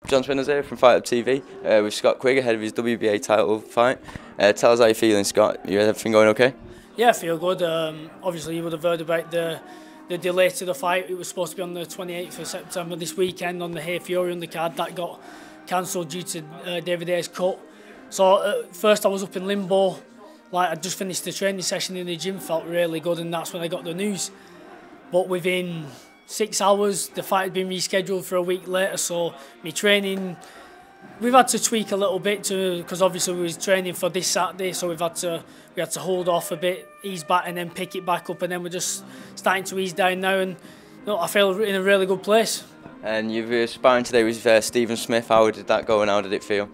John Swindells here from Fight Up TV with Scott Quigg ahead of his WBA title fight. Tell us how you're feeling, Scott. Everything going okay? Yeah, I feel good. Obviously, you would have heard about the delay to the fight. It was supposed to be on the 28th of September this weekend on the Hay Fury undercard. That got cancelled due to David Hayes' cut. So at first I was up in limbo. Like, I just finished the training session in the gym, felt really good, and that's when I got the news. But within 6 hours, the fight had been rescheduled for a week later, so my training, we've had to tweak a little bit because obviously we was training for this Saturday, so we had to hold off a bit, ease back, and then pick it back up, and then we're just starting to ease down now, and I feel in a really good place. And you've sparring today with Stephen Smith. How did that go, and how did it feel?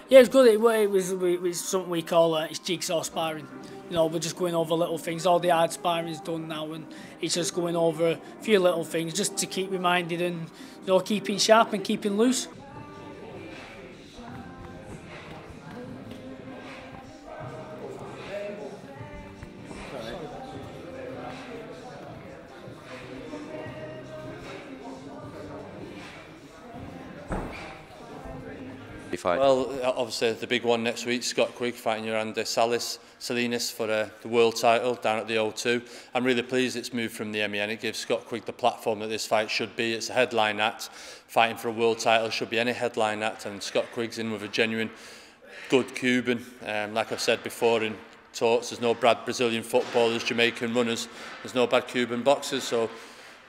Yeah, it was good. It was something we call it's jigsaw sparring. We're just going over little things. All the hard sparring is done now, and it's just going over a few little things just to keep reminded and keeping sharp and keeping loose. Well, obviously the big one next week, Scott Quigg fighting Yoandris Salinas for the world title down at the O2. I'm really pleased it's moved from the MEN. It gives Scott Quigg the platform that this fight should be. It's a headline act. Fighting for a world title should be any headline act, and Scott Quigg's in with a genuine good Cuban. Like I've said before in talks, there's no bad Brazilian footballers, Jamaican runners, there's no bad Cuban boxers, so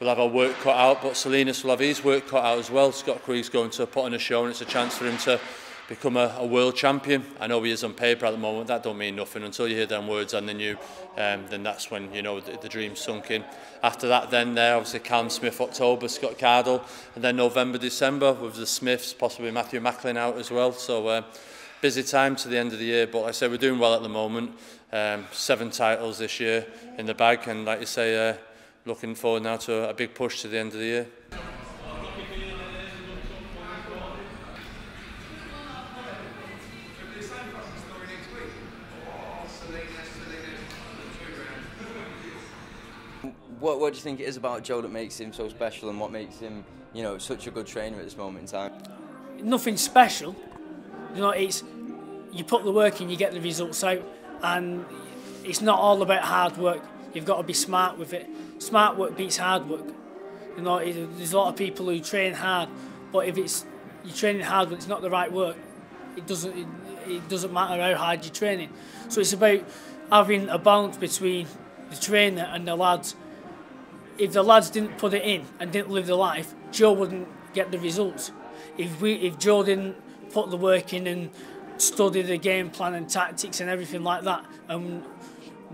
we'll have our work cut out, but Salinas will have his work cut out as well. Scott Quigg's going to put on a show, and it's a chance for him to become a world champion. I know he is on paper at the moment. That don't mean nothing until you hear them words on the new. Then that's when the dream's sunk in. After that, then obviously Callum Smith October, Scott Cardle, and then November, December with the Smiths, possibly Matthew Macklin out as well. So busy time to the end of the year. But like I say, we're doing well at the moment. 7 titles this year in the bag, and like you say, looking forward now to a big push to the end of the year. What do you think it is about Joe that makes him so special, and what makes him, such a good trainer at this moment in time? Nothing special. It's you put the work in, you get the results out, and it's not all about hard work. You've got to be smart with it. Smart work beats hard work. There's a lot of people who train hard, but if you're training hard but it's not the right work, it doesn't matter how hard you're training. So it's about having a balance between the trainer and the lads. If the lads didn't put it in and didn't live the life, Joe wouldn't get the results. If Joe didn't put the work in and study the game plan and tactics and everything like that,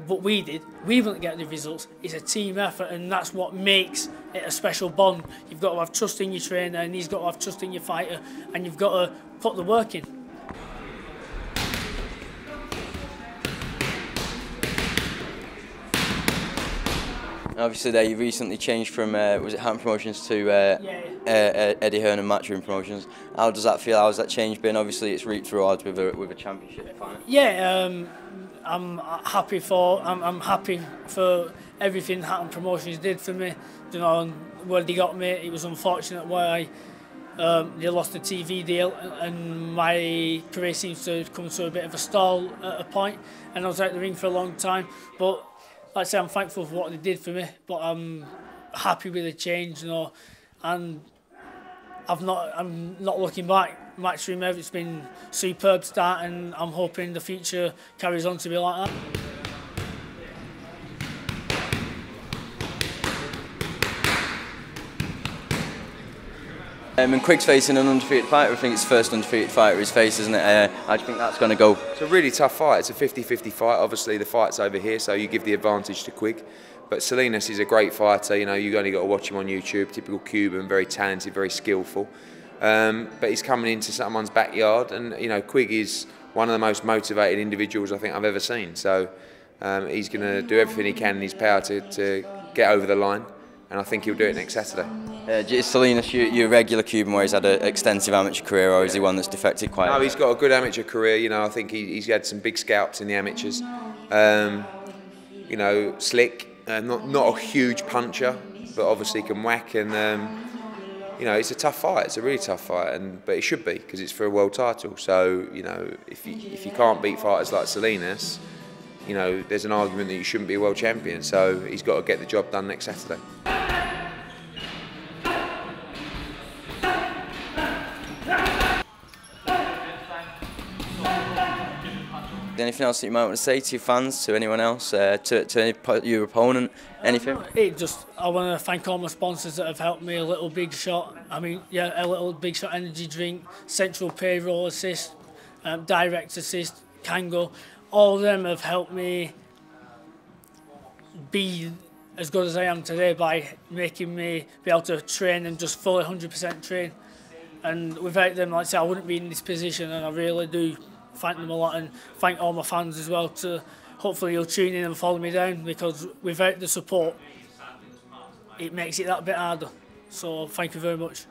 but we wouldn't get the results. It's a team effort, and that's what makes it a special bond. You've got to have trust in your trainer, and he's got to have trust in your fighter, and you've got to put the work in. Obviously, there you recently changed from was it Hearn Promotions to Eddie Hearn and Promotions. How does that feel? How's that change been? Obviously, it's reaped rewards with a championship final. Yeah, I'm happy for everything Hearn Promotions did for me. And where they got me, it was unfortunate why they lost the TV deal, and my career seems to have come to a bit of a stall at a point, and I was out the ring for a long time. But like I say, I'm thankful for what they did for me, but I'm happy with the change, and I'm not looking back. Matchroom, it's been a superb start, and I'm hoping the future carries on to be like that. And Quigg's facing an undefeated fighter. I think it's the first undefeated fighter he's faced, isn't it? How do you think that's going to go? It's a really tough fight. It's a 50-50 fight. Obviously, the fight's over here, so you give the advantage to Quigg. But Salinas is a great fighter. You've only got to watch him on YouTube. Typical Cuban, very talented, very skillful. But he's coming into someone's backyard, and Quigg is one of the most motivated individuals I think I've ever seen. So he's going to do everything he can in his power to get over the line, and I think he'll do it next Saturday. Is Salinas your regular Cuban where he's had an extensive amateur career, or is he one that's defected quite? No, he's got a good amateur career. I think he's had some big scalps in the amateurs. Slick, not a huge puncher, but obviously can whack, and you know, it's a tough fight. It's a really tough fight, but it should be because it's for a world title. So, you know, if you can't beat fighters like Salinas, you know, there's an argument that you shouldn't be a world champion. So he's got to get the job done next Saturday. Anything else that you might want to say to your fans, to anyone else, to your opponent, anything? I want to thank all my sponsors that have helped me. A Little Big Shot, a Little Big Shot energy drink, Central Payroll Assist, Direct Assist, Kango. All of them have helped me be as good as I am today by making me be able to train and just fully 100% train. And without them, like I say, I wouldn't be in this position, and I really do thank them a lot, and thank all my fans as well. Hopefully you'll tune in and follow me down, because without the support it makes it that bit harder. So thank you very much.